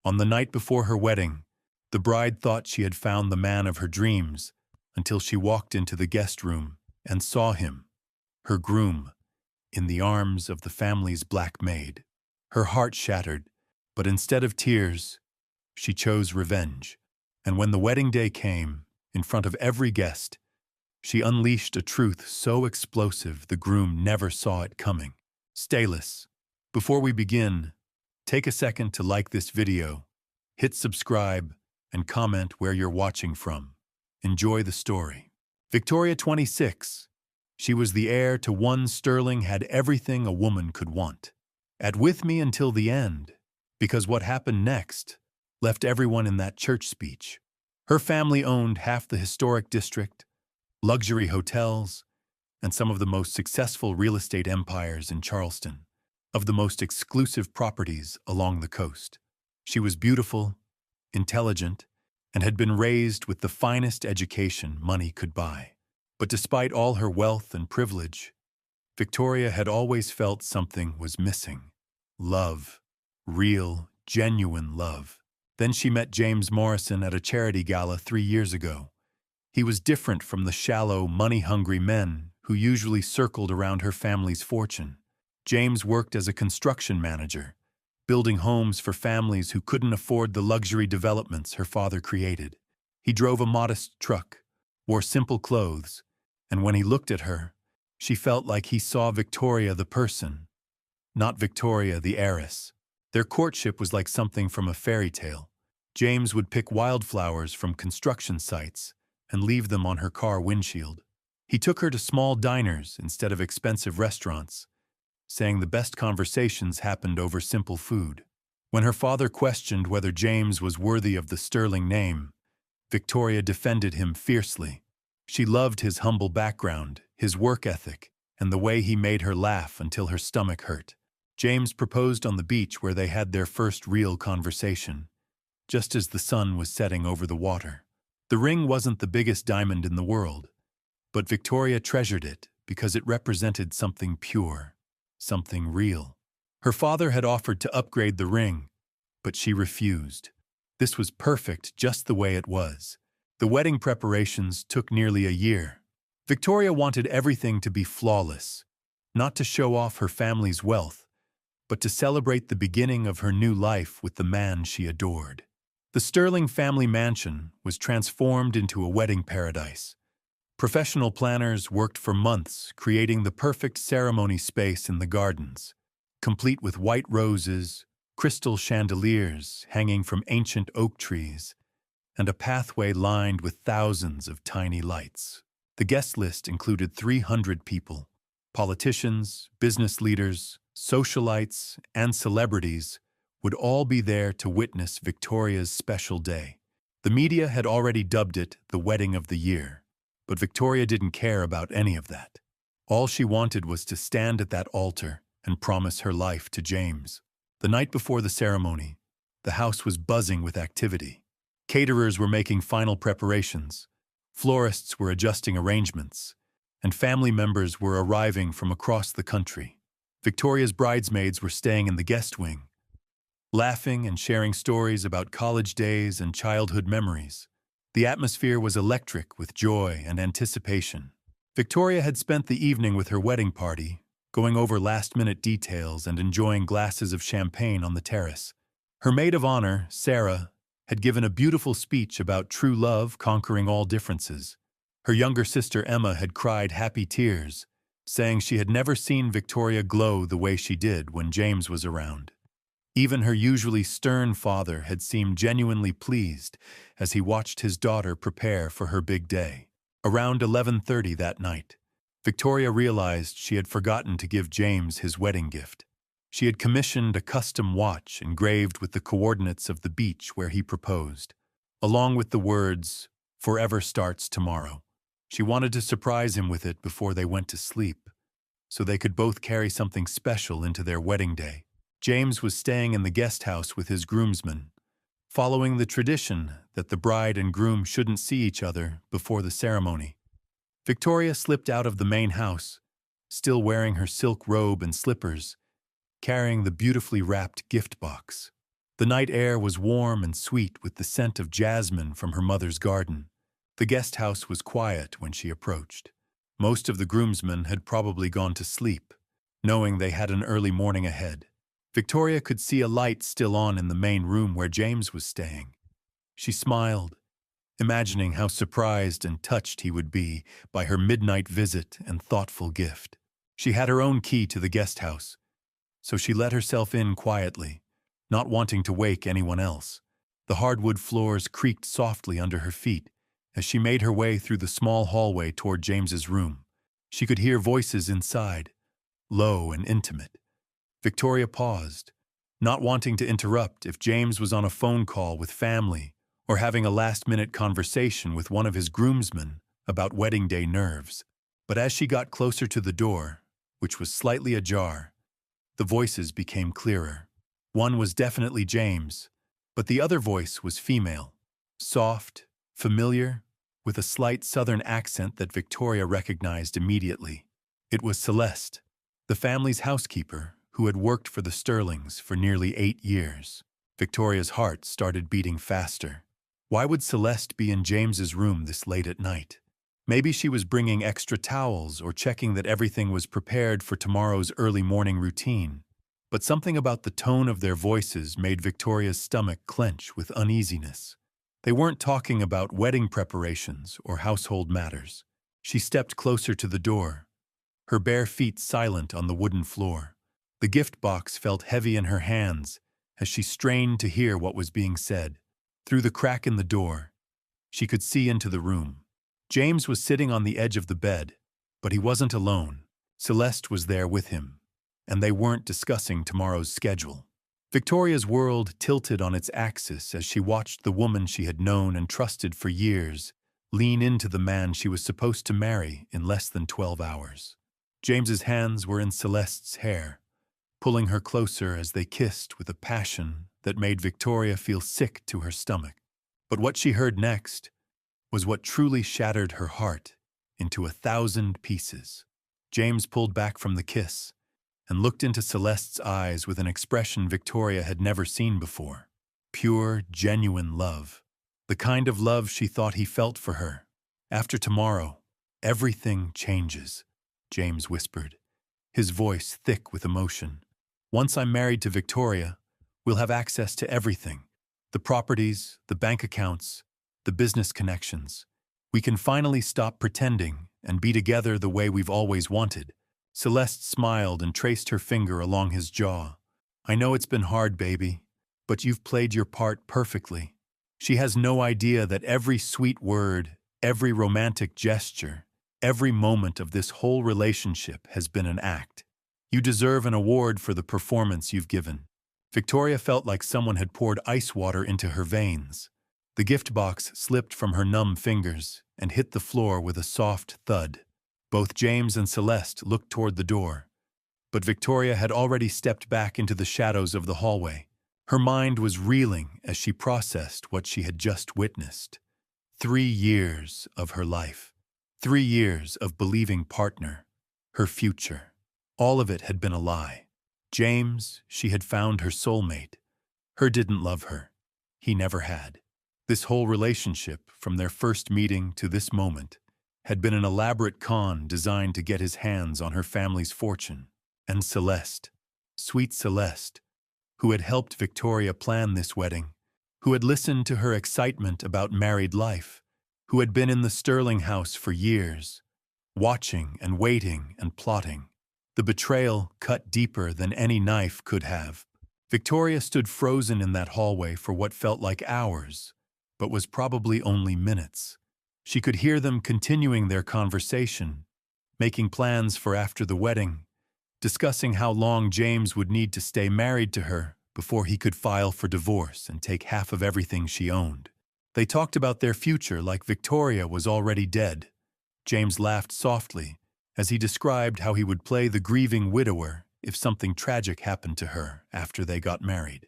On the night before her wedding, the bride thought she had found the man of her dreams until she walked into the guest room and saw him, her groom, in the arms of the family's black maid. Her heart shattered, but instead of tears, she chose revenge. And when the wedding day came, in front of every guest, she unleashed a truth so explosive the groom never saw it coming. Stayless. Before we begin, take a second to like this video, hit subscribe, and comment where you're watching from. Enjoy the story. Victoria, 26. She was the heir to one sterling, had everything a woman could want. At with me until the end, because what happened next left everyone in that church speech. Her family owned half the historic district, luxury hotels, and some of the most successful real estate empires in Charleston, of the most exclusive properties along the coast. She was beautiful, intelligent, and had been raised with the finest education money could buy. But despite all her wealth and privilege, Victoria had always felt something was missing. Love. Real, genuine love. Then she met James Morrison at a charity gala 3 years ago. He was different from the shallow, money-hungry men who usually circled around her family's fortune. James worked as a construction manager, building homes for families who couldn't afford the luxury developments her father created. He drove a modest truck, wore simple clothes, and when he looked at her, she felt like he saw Victoria the person, not Victoria the heiress. Their courtship was like something from a fairy tale. James would pick wildflowers from construction sites and leave them on her car windshield. He took her to small diners instead of expensive restaurants, saying the best conversations happened over simple food. When her father questioned whether James was worthy of the sterling name, Victoria defended him fiercely. She loved his humble background, his work ethic, and the way he made her laugh until her stomach hurt. James proposed on the beach where they had their first real conversation, just as the sun was setting over the water. The ring wasn't the biggest diamond in the world, but Victoria treasured it because it represented something pure, something real. Her father had offered to upgrade the ring, but she refused. This was perfect just the way it was. The wedding preparations took nearly a year. Victoria wanted everything to be flawless, not to show off her family's wealth, but to celebrate the beginning of her new life with the man she adored. The Sterling family mansion was transformed into a wedding paradise. Professional planners worked for months creating the perfect ceremony space in the gardens, complete with white roses, crystal chandeliers hanging from ancient oak trees, and a pathway lined with thousands of tiny lights. The guest list included 300 people. Politicians, business leaders, socialites, and celebrities would all be there to witness Victoria's special day. The media had already dubbed it the wedding of the year, but Victoria didn't care about any of that. All she wanted was to stand at that altar and promise her life to James. The night before the ceremony, the house was buzzing with activity. Caterers were making final preparations, florists were adjusting arrangements, and family members were arriving from across the country. Victoria's bridesmaids were staying in the guest wing, laughing and sharing stories about college days and childhood memories. The atmosphere was electric with joy and anticipation. Victoria had spent the evening with her wedding party, going over last-minute details and enjoying glasses of champagne on the terrace. Her maid of honor, Sarah, had given a beautiful speech about true love conquering all differences. Her younger sister Emma had cried happy tears, saying she had never seen Victoria glow the way she did when James was around. Even her usually stern father had seemed genuinely pleased as he watched his daughter prepare for her big day. Around 11:30 that night, Victoria realized she had forgotten to give James his wedding gift. She had commissioned a custom watch engraved with the coordinates of the beach where he proposed, along with the words, "Forever starts tomorrow." She wanted to surprise him with it before they went to sleep, so they could both carry something special into their wedding day. James was staying in the guest house with his groomsmen, following the tradition that the bride and groom shouldn't see each other before the ceremony. Victoria slipped out of the main house, still wearing her silk robe and slippers, carrying the beautifully wrapped gift box. The night air was warm and sweet with the scent of jasmine from her mother's garden. The guest house was quiet when she approached. Most of the groomsmen had probably gone to sleep, knowing they had an early morning ahead. Victoria could see a light still on in the main room where James was staying. She smiled, imagining how surprised and touched he would be by her midnight visit and thoughtful gift. She had her own key to the guest house, so she let herself in quietly, not wanting to wake anyone else. The hardwood floors creaked softly under her feet as she made her way through the small hallway toward James's room. She could hear voices inside, low and intimate. Victoria paused, not wanting to interrupt if James was on a phone call with family or having a last-minute conversation with one of his groomsmen about wedding day nerves. But as she got closer to the door, which was slightly ajar, the voices became clearer. One was definitely James, but the other voice was female, soft, familiar, with a slight southern accent that Victoria recognized immediately. It was Celeste, the family's housekeeper, who had worked for the Sterlings for nearly 8 years. Victoria's heart started beating faster. Why would Celeste be in James's room this late at night? Maybe she was bringing extra towels or checking that everything was prepared for tomorrow's early morning routine. But something about the tone of their voices made Victoria's stomach clench with uneasiness. They weren't talking about wedding preparations or household matters. She stepped closer to the door, her bare feet silent on the wooden floor. The gift box felt heavy in her hands as she strained to hear what was being said. Through the crack in the door, she could see into the room. James was sitting on the edge of the bed, but he wasn't alone. Celeste was there with him, and they weren't discussing tomorrow's schedule. Victoria's world tilted on its axis as she watched the woman she had known and trusted for years lean into the man she was supposed to marry in less than 12 hours. James's hands were in Celeste's hair, pulling her closer as they kissed with a passion that made Victoria feel sick to her stomach. But what she heard next was what truly shattered her heart into 1,000 pieces. James pulled back from the kiss and looked into Celeste's eyes with an expression Victoria had never seen before. Pure, genuine love. The kind of love she thought he felt for her. After tomorrow, everything changes, James whispered, his voice thick with emotion. Once I'm married to Victoria, we'll have access to everything. The properties, the bank accounts, the business connections. We can finally stop pretending and be together the way we've always wanted. Celeste smiled and traced her finger along his jaw. I know it's been hard, baby, but you've played your part perfectly. She has no idea that every sweet word, every romantic gesture, every moment of this whole relationship has been an act. You deserve an award for the performance you've given. Victoria felt like someone had poured ice water into her veins. The gift box slipped from her numb fingers and hit the floor with a soft thud. Both James and Celeste looked toward the door, but Victoria had already stepped back into the shadows of the hallway. Her mind was reeling as she processed what she had just witnessed. 3 years of her life. 3 years of believing partner. Her future. All of it had been a lie. James, she had found her soulmate. Her didn't love her. He never had. This whole relationship, from their first meeting to this moment, had been an elaborate con designed to get his hands on her family's fortune. And Celeste, sweet Celeste, who had helped Victoria plan this wedding, who had listened to her excitement about married life, who had been in the Sterling house for years, watching and waiting and plotting. The betrayal cut deeper than any knife could have. Victoria stood frozen in that hallway for what felt like hours, but was probably only minutes. She could hear them continuing their conversation, making plans for after the wedding, discussing how long James would need to stay married to her before he could file for divorce and take half of everything she owned. They talked about their future like Victoria was already dead. James laughed softly as he described how he would play the grieving widower if something tragic happened to her after they got married.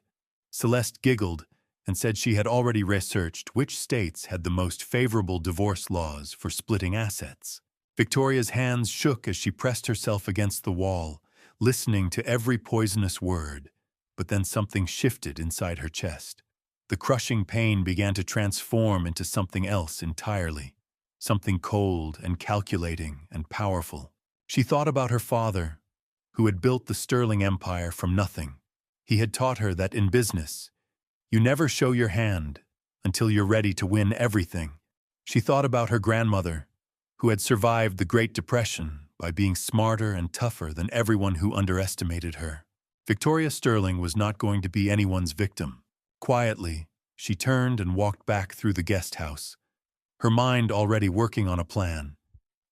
Celeste giggled and said she had already researched which states had the most favorable divorce laws for splitting assets. Victoria's hands shook as she pressed herself against the wall, listening to every poisonous word, but then something shifted inside her chest. The crushing pain began to transform into something else entirely, something cold and calculating and powerful. She thought about her father, who had built the Sterling Empire from nothing. He had taught her that in business, you never show your hand until you're ready to win everything. She thought about her grandmother, who had survived the Great Depression by being smarter and tougher than everyone who underestimated her. Victoria Sterling was not going to be anyone's victim. Quietly, she turned and walked back through the guest house, her mind already working on a plan.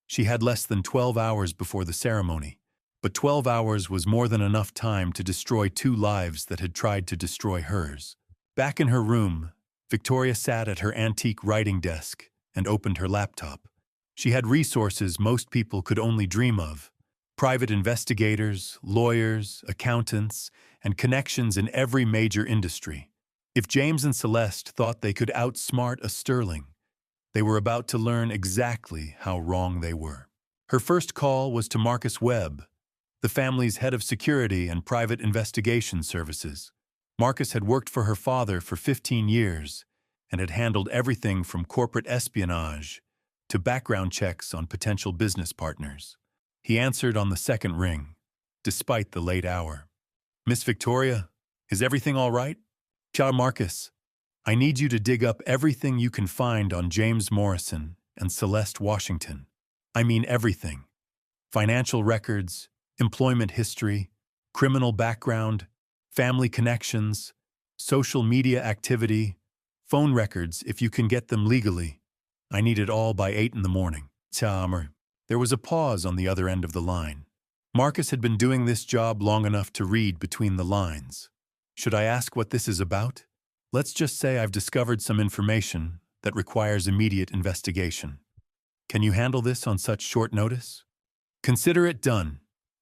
She had less than 12 hours before the ceremony, but 12 hours was more than enough time to destroy 2 lives that had tried to destroy hers. Back in her room, Victoria sat at her antique writing desk and opened her laptop. She had resources most people could only dream of: private investigators, lawyers, accountants, and connections in every major industry. If James and Celeste thought they could outsmart a Sterling, they were about to learn exactly how wrong they were. Her first call was to Marcus Webb, the family's head of security and private investigation services. Marcus had worked for her father for 15 years and had handled everything from corporate espionage to background checks on potential business partners. He answered on the second ring, despite the late hour. "Miss Victoria, is everything all right?" "Ciao, Marcus. I need you to dig up everything you can find on James Morrison and Celeste Washington. I mean everything. Financial records, employment history, criminal background, family connections, social media activity, phone records if you can get them legally. I need it all by 8 in the morning. Chammer." There was a pause on the other end of the line. Marcus had been doing this job long enough to read between the lines. "Should I ask what this is about? Let's just say I've discovered some information that requires immediate investigation. Can you handle this on such short notice?" "Consider it done.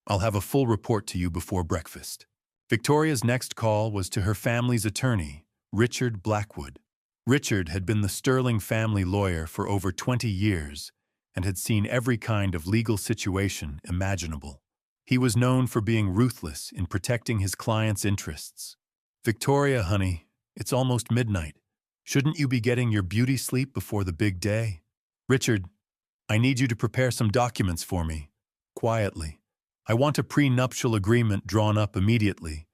I'll have a full report to you before breakfast." Victoria's next call was to her family's attorney, Richard Blackwood. Richard had been the Sterling family lawyer for over 20 years and had seen every kind of legal situation imaginable. He was known for being ruthless in protecting his clients' interests. "Victoria, honey, it's almost midnight. Shouldn't you be getting your beauty sleep before the big day?" "Richard, I need you to prepare some documents for me, quietly. I want a prenuptial agreement drawn up immediately,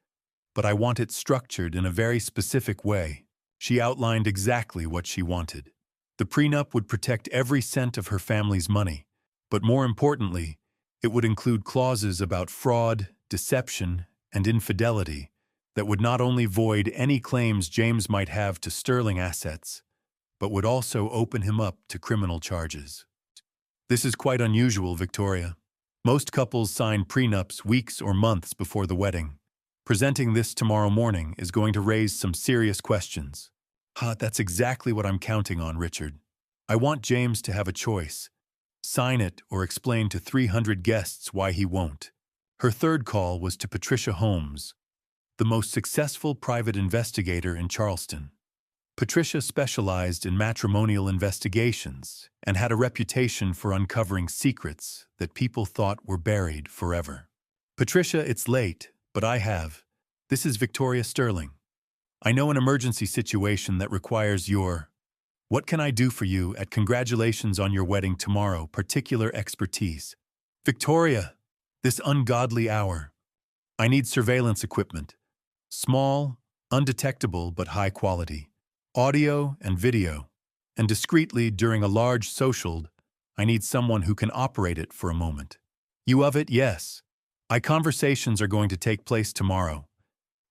but I want it structured in a very specific way." She outlined exactly what she wanted. The prenup would protect every cent of her family's money, but more importantly, it would include clauses about fraud, deception, and infidelity that would not only void any claims James might have to Sterling assets, but would also open him up to criminal charges. "This is quite unusual, Victoria. Most couples sign prenups weeks or months before the wedding. Presenting this tomorrow morning is going to raise some serious questions." That's exactly what I'm counting on, Richard. I want James to have a choice. Sign it or explain to 300 guests why he won't. Her third call was to Patricia Holmes, the most successful private investigator in Charleston. Patricia specialized in matrimonial investigations and had a reputation for uncovering secrets that people thought were buried forever. "Patricia, it's late, but This is Victoria Sterling. I know an emergency situation that requires what can I do for you at congratulations on your wedding tomorrow, particular expertise. Victoria, this ungodly hour. I need surveillance equipment. Small, undetectable but high quality. Audio and video. And discreetly during a large social, I need someone who can operate it for a moment. You of it? Yes. Conversations are going to take place tomorrow.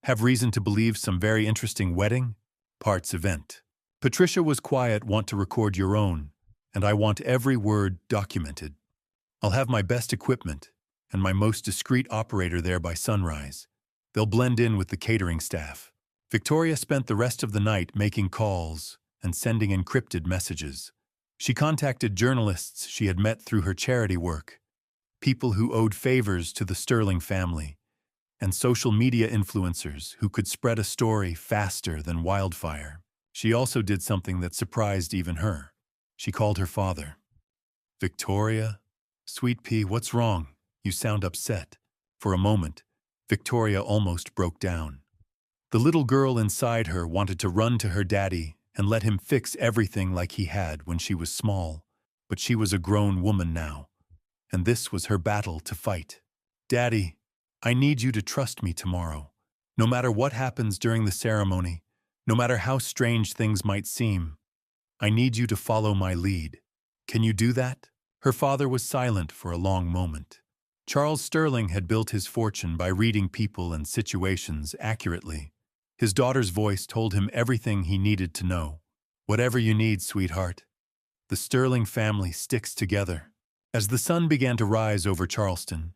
Have reason to believe some very interesting wedding parts event. Patricia was quiet, want to record your own, and I want every word documented. I'll have my best equipment and my most discreet operator there by sunrise. They'll blend in with the catering staff." Victoria spent the rest of the night making calls and sending encrypted messages. She contacted journalists she had met through her charity work, people who owed favors to the Sterling family, and social media influencers who could spread a story faster than wildfire. She also did something that surprised even her. She called her father. "Victoria? Sweet pea, what's wrong? You sound upset." For a moment, Victoria almost broke down. The little girl inside her wanted to run to her daddy and let him fix everything like he had when she was small, but she was a grown woman now, and this was her battle to fight. "Daddy, I need you to trust me tomorrow. No matter what happens during the ceremony, no matter how strange things might seem, I need you to follow my lead. Can you do that?" Her father was silent for a long moment. Charles Sterling had built his fortune by reading people and situations accurately. His daughter's voice told him everything he needed to know. "Whatever you need, sweetheart. The Sterling family sticks together." As the sun began to rise over Charleston,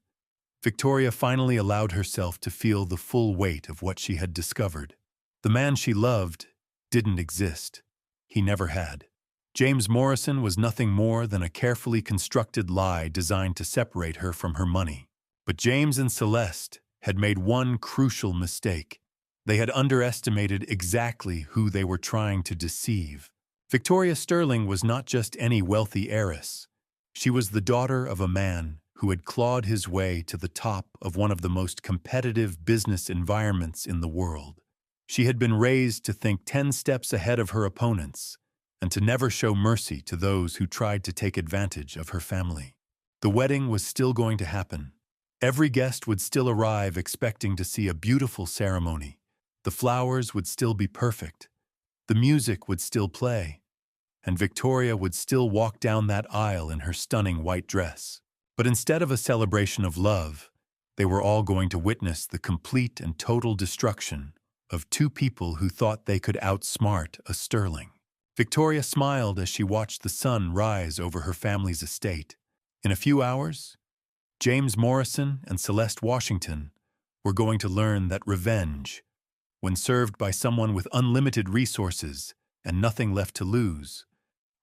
Victoria finally allowed herself to feel the full weight of what she had discovered. The man she loved didn't exist. He never had. James Morrison was nothing more than a carefully constructed lie designed to separate her from her money. But James and Celeste had made one crucial mistake. They had underestimated exactly who they were trying to deceive. Victoria Sterling was not just any wealthy heiress. She was the daughter of a man who had clawed his way to the top of one of the most competitive business environments in the world. She had been raised to think 10 steps ahead of her opponents and to never show mercy to those who tried to take advantage of her family. The wedding was still going to happen. Every guest would still arrive expecting to see a beautiful ceremony. The flowers would still be perfect. The music would still play. And Victoria would still walk down that aisle in her stunning white dress. But instead of a celebration of love, they were all going to witness the complete and total destruction of two people who thought they could outsmart a Sterling. Victoria smiled as she watched the sun rise over her family's estate. In a few hours, James Morrison and Celeste Washington were going to learn that revenge, when served by someone with unlimited resources and nothing left to lose,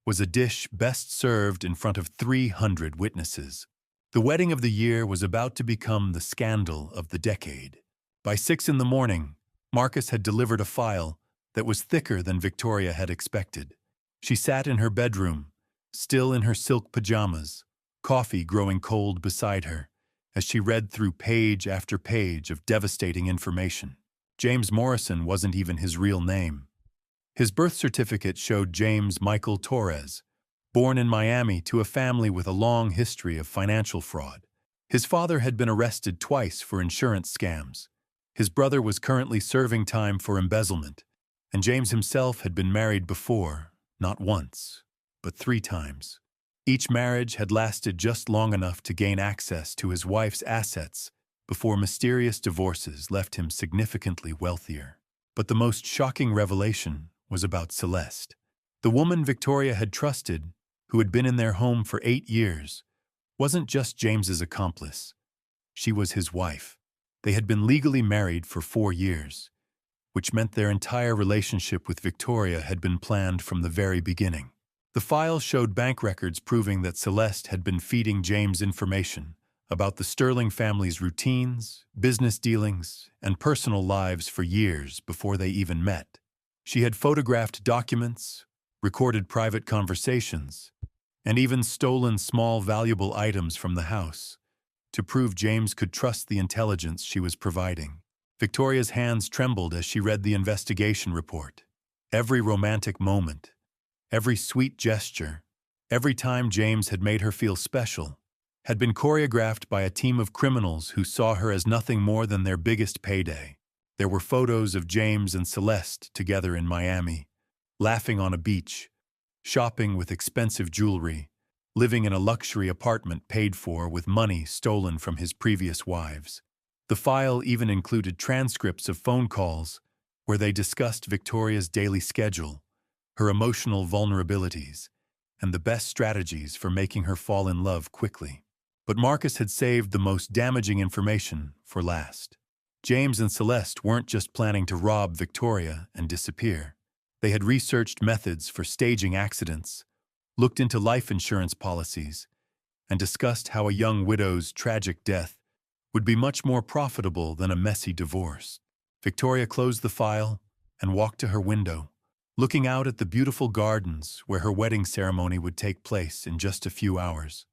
was a dish best served in front of 300 witnesses. The wedding of the year was about to become the scandal of the decade. By 6 in the morning, Marcus had delivered a file that was thicker than Victoria had expected. She sat in her bedroom, still in her silk pajamas, coffee growing cold beside her, as she read through page after page of devastating information. James Morrison wasn't even his real name. His birth certificate showed James Michael Torres, born in Miami to a family with a long history of financial fraud. His father had been arrested twice for insurance scams. His brother was currently serving time for embezzlement, and James himself had been married before, not once, but 3 times. Each marriage had lasted just long enough to gain access to his wife's assets before mysterious divorces left him significantly wealthier. But the most shocking revelation was about Celeste. The woman Victoria had trusted, who had been in their home for 8 years, wasn't just James's accomplice. She was his wife. They had been legally married for 4 years, which meant their entire relationship with Victoria had been planned from the very beginning. The file showed bank records proving that Celeste had been feeding James information about the Sterling family's routines, business dealings, and personal lives for years before they even met. She had photographed documents, recorded private conversations, and even stolen small valuable items from the house to prove James could trust the intelligence she was providing. Victoria's hands trembled as she read the investigation report. Every romantic moment, every sweet gesture, every time James had made her feel special, had been choreographed by a team of criminals who saw her as nothing more than their biggest payday. There were photos of James and Celeste together in Miami, laughing on a beach, shopping with expensive jewelry, living in a luxury apartment paid for with money stolen from his previous wives. The file even included transcripts of phone calls where they discussed Victoria's daily schedule, her emotional vulnerabilities, and the best strategies for making her fall in love quickly. But Marcus had saved the most damaging information for last. James and Celeste weren't just planning to rob Victoria and disappear. They had researched methods for staging accidents, looked into life insurance policies, and discussed how a young widow's tragic death would be much more profitable than a messy divorce. Victoria closed the file and walked to her window, looking out at the beautiful gardens where her wedding ceremony would take place in just a few hours.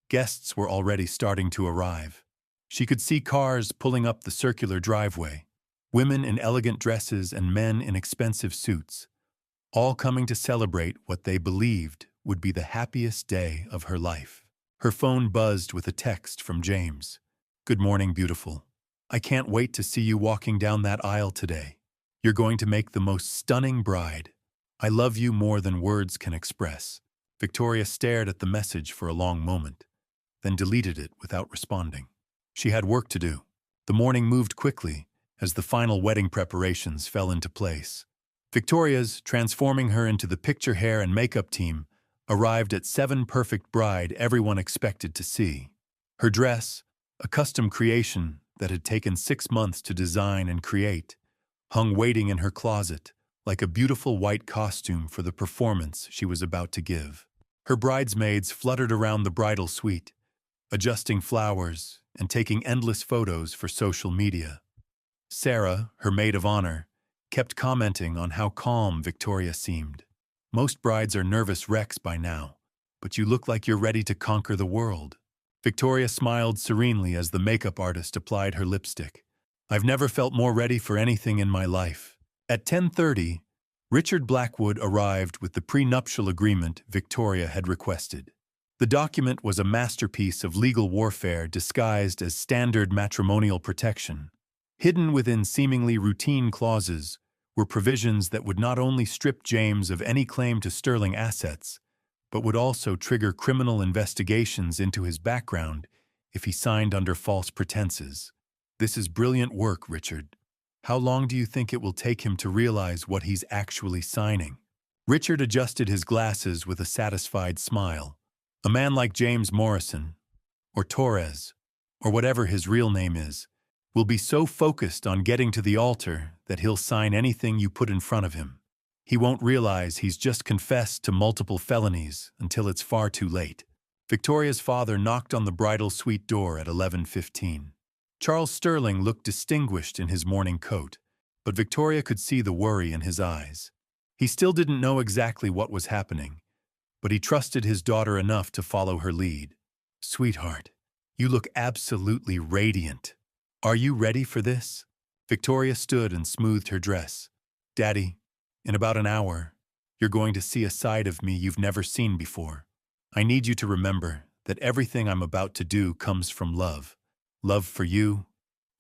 Guests were already starting to arrive. She could see cars pulling up the circular driveway, women in elegant dresses and men in expensive suits, all coming to celebrate what they believed would be the happiest day of her life. Her phone buzzed with a text from James. "Good morning, beautiful. I can't wait to see you walking down that aisle today. You're going to make the most stunning bride. I love you more than words can express." Victoria stared at the message for a long moment, then deleted it without responding. She had work to do. The morning moved quickly as the final wedding preparations fell into place. Victoria's, transforming her into the picture hair and makeup team, arrived at 7 perfect bride everyone expected to see. Her dress, a custom creation that had taken 6 months to design and create, hung waiting in her closet like a beautiful white costume for the performance she was about to give. Her bridesmaids fluttered around the bridal suite, adjusting flowers and taking endless photos for social media. Sarah, her maid of honor, kept commenting on how calm Victoria seemed. "Most brides are nervous wrecks by now, but you look like you're ready to conquer the world." Victoria smiled serenely as the makeup artist applied her lipstick. "I've never felt more ready for anything in my life." At 10:30, Richard Blackwood arrived with the prenuptial agreement Victoria had requested. The document was a masterpiece of legal warfare disguised as standard matrimonial protection. Hidden within seemingly routine clauses were provisions that would not only strip James of any claim to sterling assets, but would also trigger criminal investigations into his background if he signed under false pretenses. "This is brilliant work, Richard. How long do you think it will take him to realize what he's actually signing?" Richard adjusted his glasses with a satisfied smile. "A man like James Morrison, or Torres, or whatever his real name is, will be so focused on getting to the altar that he'll sign anything you put in front of him. He won't realize he's just confessed to multiple felonies until it's far too late." Victoria's father knocked on the bridal suite door at 11:15. Charles Sterling looked distinguished in his morning coat, but Victoria could see the worry in his eyes. He still didn't know exactly what was happening, but he trusted his daughter enough to follow her lead. "Sweetheart, you look absolutely radiant. Are you ready for this?" Victoria stood and smoothed her dress. "Daddy, in about an hour, you're going to see a side of me you've never seen before. I need you to remember that everything I'm about to do comes from love. Love for you,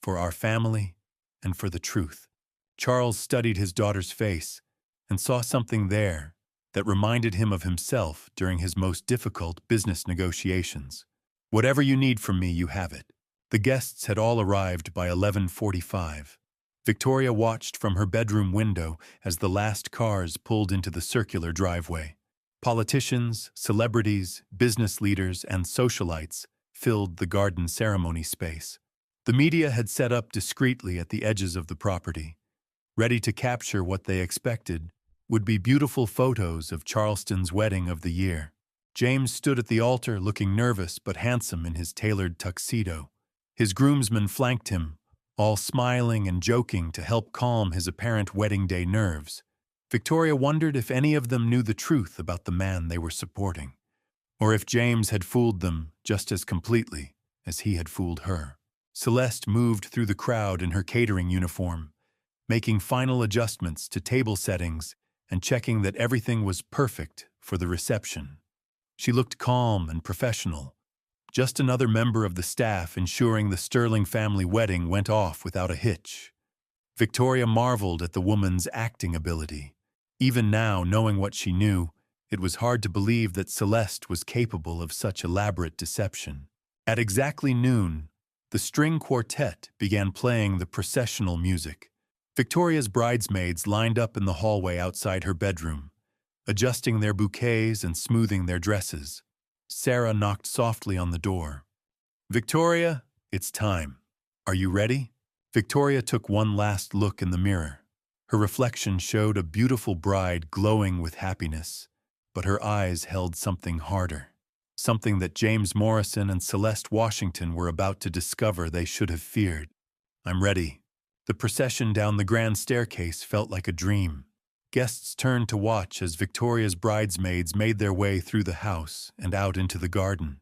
for our family, and for the truth." Charles studied his daughter's face and saw something there that reminded him of himself during his most difficult business negotiations. "Whatever you need from me, you have it." The guests had all arrived by 11:45. Victoria watched from her bedroom window as the last cars pulled into the circular driveway. Politicians, celebrities, business leaders, and socialites filled the garden ceremony space. The media had set up discreetly at the edges of the property, ready to capture what they expected would be beautiful photos of Charleston's wedding of the year. James stood at the altar looking nervous but handsome in his tailored tuxedo. His groomsmen flanked him, all smiling and joking to help calm his apparent wedding day nerves. Victoria wondered if any of them knew the truth about the man they were supporting, or if James had fooled them just as completely as he had fooled her. Celeste moved through the crowd in her catering uniform, making final adjustments to table settings and checking that everything was perfect for the reception. She looked calm and professional, just another member of the staff ensuring the Sterling family wedding went off without a hitch. Victoria marveled at the woman's acting ability. Even now, knowing what she knew, it was hard to believe that Celeste was capable of such elaborate deception. At exactly noon, the string quartet began playing the processional music. Victoria's bridesmaids lined up in the hallway outside her bedroom, adjusting their bouquets and smoothing their dresses. Sarah knocked softly on the door. "Victoria, it's time. Are you ready?" Victoria took one last look in the mirror. Her reflection showed a beautiful bride glowing with happiness, but her eyes held something harder, something that James Morrison and Celeste Washington were about to discover they should have feared. "I'm ready." The procession down the grand staircase felt like a dream. Guests turned to watch as Victoria's bridesmaids made their way through the house and out into the garden.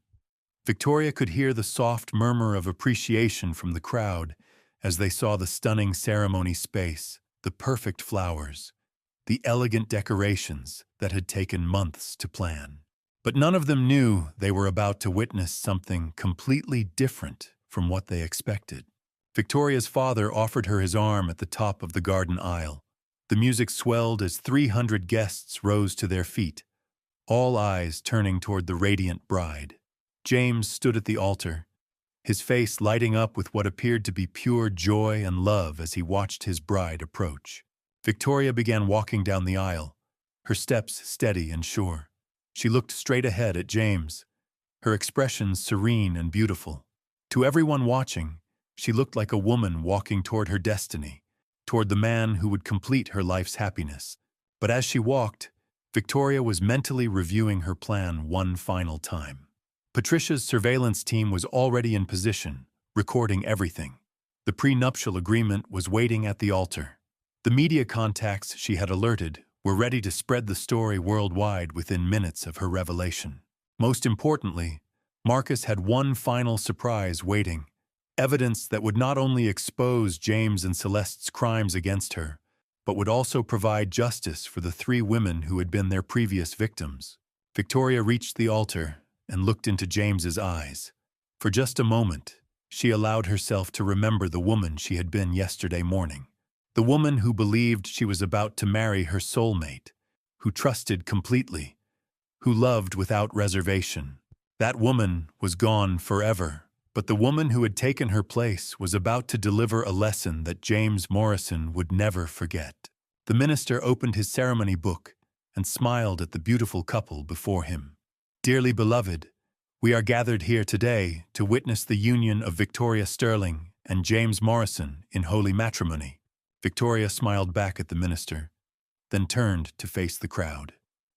Victoria could hear the soft murmur of appreciation from the crowd as they saw the stunning ceremony space, the perfect flowers, the elegant decorations that had taken months to plan. But none of them knew they were about to witness something completely different from what they expected. Victoria's father offered her his arm at the top of the garden aisle. The music swelled as 300 guests rose to their feet, all eyes turning toward the radiant bride. James stood at the altar, his face lighting up with what appeared to be pure joy and love as he watched his bride approach. Victoria began walking down the aisle, her steps steady and sure. She looked straight ahead at James, her expression serene and beautiful. To everyone watching, she looked like a woman walking toward her destiny, toward the man who would complete her life's happiness. But as she walked, Victoria was mentally reviewing her plan one final time. Patricia's surveillance team was already in position, recording everything. The prenuptial agreement was waiting at the altar. The media contacts she had alerted were ready to spread the story worldwide within minutes of her revelation. Most importantly, Marcus had one final surprise waiting, evidence that would not only expose James and Celeste's crimes against her, but would also provide justice for the 3 women who had been their previous victims. Victoria reached the altar and looked into James's eyes. For just a moment, she allowed herself to remember the woman she had been yesterday morning. The woman who believed she was about to marry her soulmate, who trusted completely, who loved without reservation. That woman was gone forever, but the woman who had taken her place was about to deliver a lesson that James Morrison would never forget. The minister opened his ceremony book and smiled at the beautiful couple before him. "Dearly beloved, we are gathered here today to witness the union of Victoria Sterling and James Morrison in holy matrimony." Victoria smiled back at the minister, then turned to face the crowd.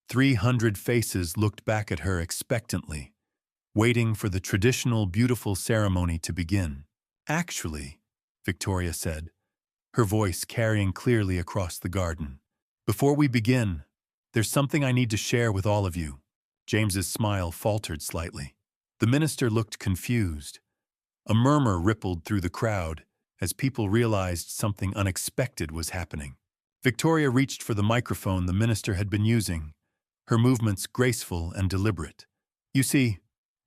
300 faces looked back at her expectantly, waiting for the traditional beautiful ceremony to begin. "Actually," Victoria said, her voice carrying clearly across the garden, "before we begin, there's something I need to share with all of you." James's smile faltered slightly. The minister looked confused. A murmur rippled through the crowd as people realized something unexpected was happening. Victoria reached for the microphone the minister had been using, her movements graceful and deliberate. "You see,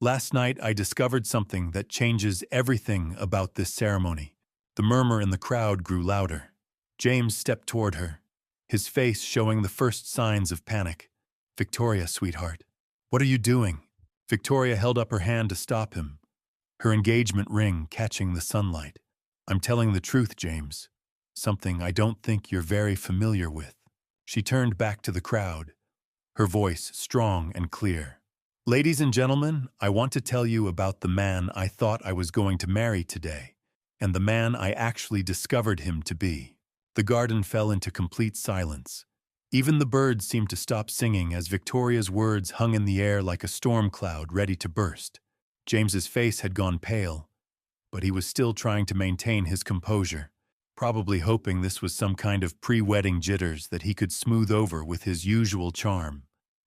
last night I discovered something that changes everything about this ceremony." The murmur in the crowd grew louder. James stepped toward her, his face showing the first signs of panic. "Victoria, sweetheart, what are you doing?" Victoria held up her hand to stop him, her engagement ring catching the sunlight. "I'm telling the truth, James. Something I don't think you're very familiar with." She turned back to the crowd, her voice strong and clear. "Ladies and gentlemen, I want to tell you about the man I thought I was going to marry today, and the man I actually discovered him to be." The garden fell into complete silence. Even the birds seemed to stop singing as Victoria's words hung in the air like a storm cloud ready to burst. James's face had gone pale, but he was still trying to maintain his composure, probably hoping this was some kind of pre-wedding jitters that he could smooth over with his usual charm.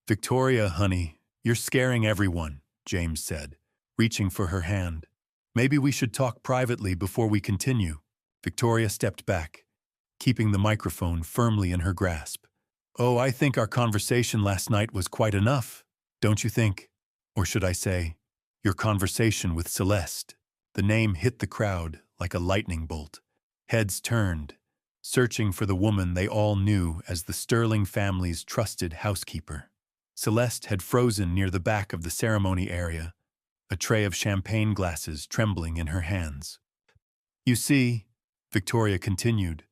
"Victoria, honey, you're scaring everyone," James said, reaching for her hand. "Maybe we should talk privately before we continue." Victoria stepped back, keeping the microphone firmly in her grasp. "Oh, I think our conversation last night was quite enough, don't you think? Or should I say, your conversation with Celeste." The name hit the crowd like a lightning bolt. Heads turned, searching for the woman they all knew as the Sterling family's trusted housekeeper. Celeste had frozen near the back of the ceremony area, a tray of champagne glasses trembling in her hands. "You see," Victoria continued,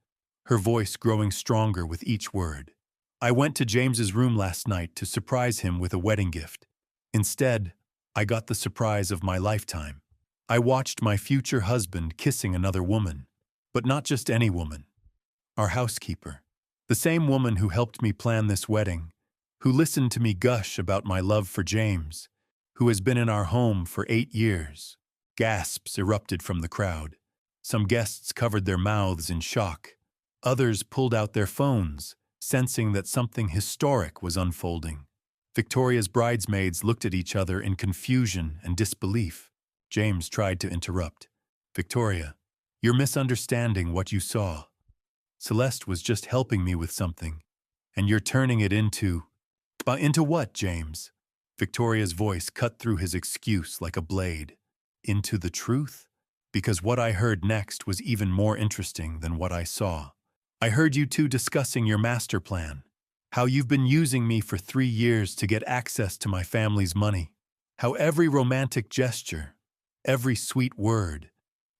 her voice growing stronger with each word, "I went to James's room last night to surprise him with a wedding gift. Instead, I got the surprise of my lifetime. I watched my future husband kissing another woman, but not just any woman. Our housekeeper. The same woman who helped me plan this wedding, who listened to me gush about my love for James, who has been in our home for 8 years. Gasps erupted from the crowd. Some guests covered their mouths in shock. Others pulled out their phones, sensing that something historic was unfolding. Victoria's bridesmaids looked at each other in confusion and disbelief. James tried to interrupt. "Victoria, You're misunderstanding what you saw. Celeste was just helping me with something, and you're turning it into... Into what, James? Victoria's voice cut through his excuse like a blade. Into the truth? Because what I heard next was even more interesting than what I saw. I heard you two discussing your master plan. How you've been using me for 3 years to get access to my family's money. How every romantic gesture, every sweet word,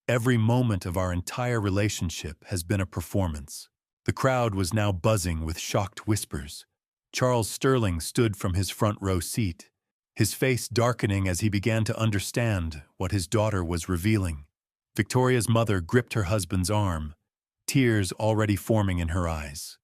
every moment of our entire relationship has been a performance. The crowd was now buzzing with shocked whispers. Charles Sterling stood from his front row seat, his face darkening as he began to understand what his daughter was revealing. Victoria's mother gripped her husband's arm, tears already forming in her eyes.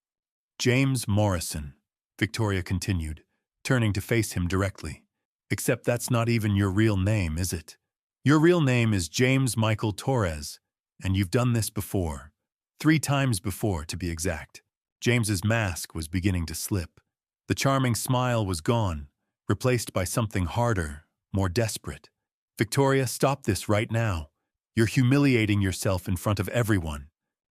James Morrison, Victoria continued, turning to face him directly. Except that's not even your real name, is it? Your real name is James Michael Torres, and you've done this before. 3 times before, to be exact. James's mask was beginning to slip. The charming smile was gone, replaced by something harder, more desperate. Victoria, stop this right now. You're humiliating yourself in front of everyone.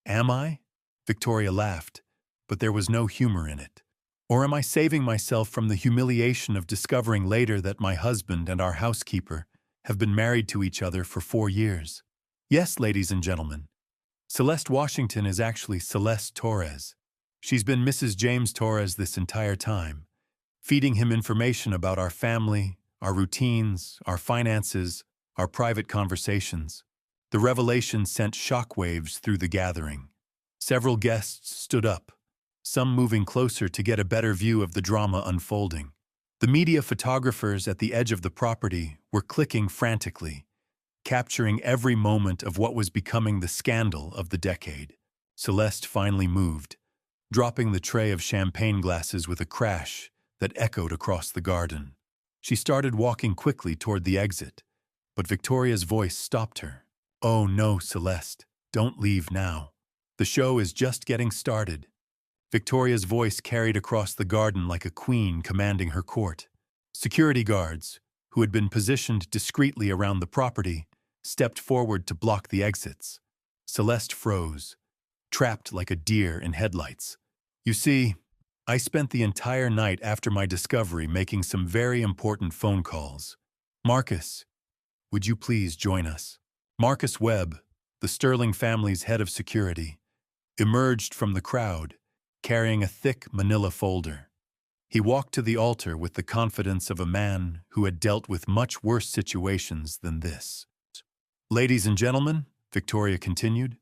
Am I? Victoria laughed, but there was no humor in it. Or am I saving myself from the humiliation of discovering later that my husband and our housekeeper have been married to each other for 4 years? Yes, ladies and gentlemen, Celeste Washington is actually Celeste Torres. She's been Mrs. James Torres this entire time, feeding him information about our family, our routines, our finances, our private conversations. The revelation sent shockwaves through the gathering. Several guests stood up, some moving closer to get a better view of the drama unfolding. The media photographers at the edge of the property were clicking frantically, capturing every moment of what was becoming the scandal of the decade. Celeste finally moved, dropping the tray of champagne glasses with a crash that echoed across the garden. She started walking quickly toward the exit, but Victoria's voice stopped her. Oh no, Celeste, don't leave now. The show is just getting started. Victoria's voice carried across the garden like a queen commanding her court. Security guards, who had been positioned discreetly around the property, stepped forward to block the exits. Celeste froze, trapped like a deer in headlights. You see, I spent the entire night after my discovery making some very important phone calls. Marcus, would you please join us? Marcus Webb, the Sterling family's head of security, emerged from the crowd, carrying a thick manila folder. He walked to the altar with the confidence of a man who had dealt with much worse situations than this. Ladies and gentlemen, Victoria continued,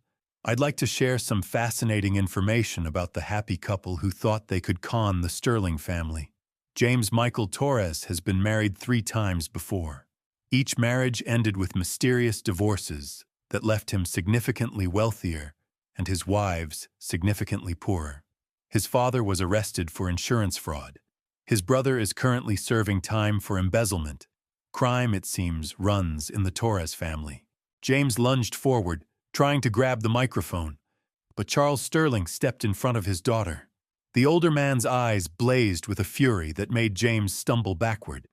I'd like to share some fascinating information about the happy couple who thought they could con the Sterling family. James Michael Torres has been married 3 times before. Each marriage ended with mysterious divorces that left him significantly wealthier and his wives significantly poorer. His father was arrested for insurance fraud. His brother is currently serving time for embezzlement. Crime, it seems, runs in the Torres family. James lunged forward, trying to grab the microphone, but Charles Sterling stepped in front of his daughter. The older man's eyes blazed with a fury that made James stumble backward.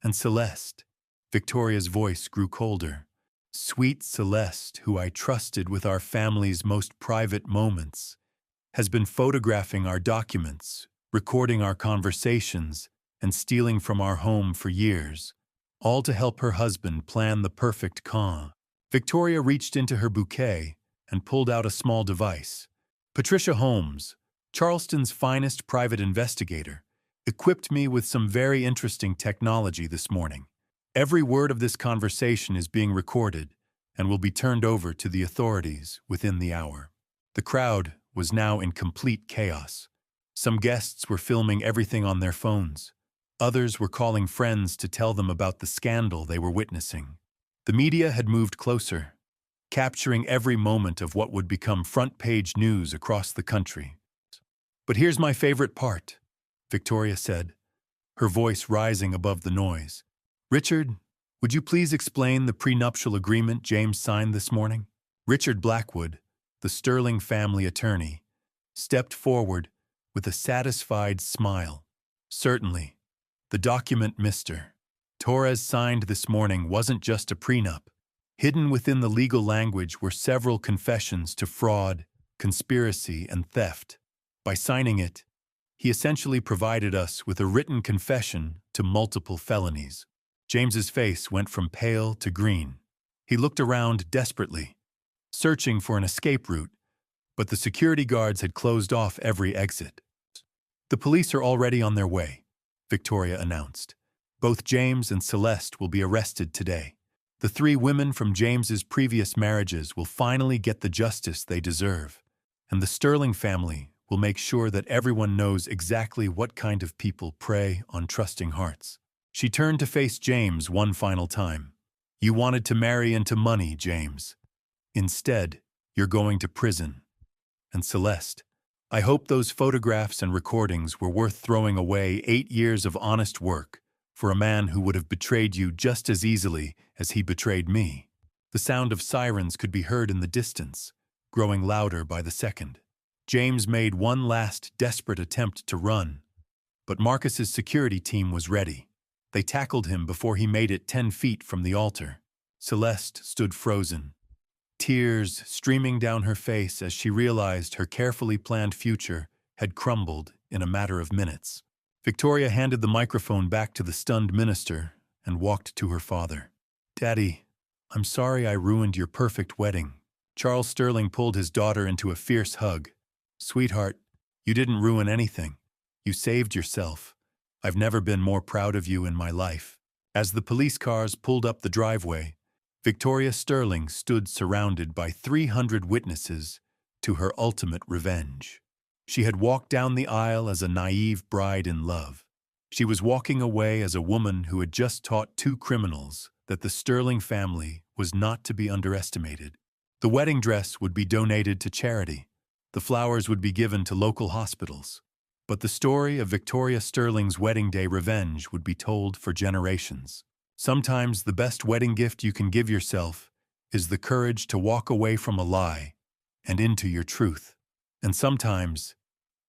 And Celeste, Victoria's voice grew colder. Sweet Celeste, who I trusted with our family's most private moments, has been photographing our documents, recording our conversations, and stealing from our home for years, all to help her husband plan the perfect con. Victoria reached into her bouquet and pulled out a small device. Patricia Holmes, Charleston's finest private investigator, equipped me with some very interesting technology this morning. Every word of this conversation is being recorded and will be turned over to the authorities within the hour. The crowd was now in complete chaos. Some guests were filming everything on their phones. Others were calling friends to tell them about the scandal they were witnessing. The media had moved closer, capturing every moment of what would become front-page news across the country. But here's my favorite part, Victoria said, her voice rising above the noise. Richard, would you please explain the prenuptial agreement James signed this morning? Richard Blackwood, the Sterling family attorney, stepped forward with a satisfied smile. Certainly, the document Mr. Torres signed this morning wasn't just a prenup. Hidden within the legal language were several confessions to fraud, conspiracy, and theft. By signing it, he essentially provided us with a written confession to multiple felonies. James's face went from pale to green. He looked around desperately, searching for an escape route, but the security guards had closed off every exit. "The police are already on their way," Victoria announced. "Both James and Celeste will be arrested today. The three women from James's previous marriages will finally get the justice they deserve, and the Sterling family will make sure that everyone knows exactly what kind of people prey on trusting hearts." She turned to face James one final time. "You wanted to marry into money, James. Instead, you're going to prison. And Celeste, I hope those photographs and recordings were worth throwing away 8 years of honest work for a man who would have betrayed you just as easily as he betrayed me." The sound of sirens could be heard in the distance, growing louder by the second. James made one last desperate attempt to run, but Marcus's security team was ready. They tackled him before he made it 10 feet from the altar. Celeste stood frozen, tears streaming down her face as she realized her carefully planned future had crumbled in a matter of minutes. Victoria handed the microphone back to the stunned minister and walked to her father. "Daddy, I'm sorry I ruined your perfect wedding." Charles Sterling pulled his daughter into a fierce hug. "Sweetheart, you didn't ruin anything. You saved yourself. I've never been more proud of you in my life." As the police cars pulled up the driveway, Victoria Sterling stood surrounded by 300 witnesses to her ultimate revenge. She had walked down the aisle as a naive bride in love. She was walking away as a woman who had just taught 2 criminals that the Sterling family was not to be underestimated. The wedding dress would be donated to charity. The flowers would be given to local hospitals. But the story of Victoria Sterling's wedding day revenge would be told for generations. Sometimes the best wedding gift you can give yourself is the courage to walk away from a lie and into your truth. And sometimes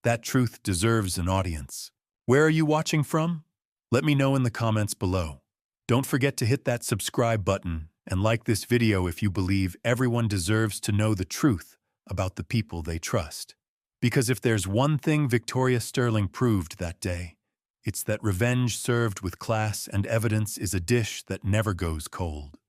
that truth deserves an audience. Where are you watching from? Let me know in the comments below. Don't forget to hit that subscribe button and like this video if you believe everyone deserves to know the truth about the people they trust. Because if there's one thing Victoria Sterling proved that day, it's that revenge served with class and evidence is a dish that never goes cold.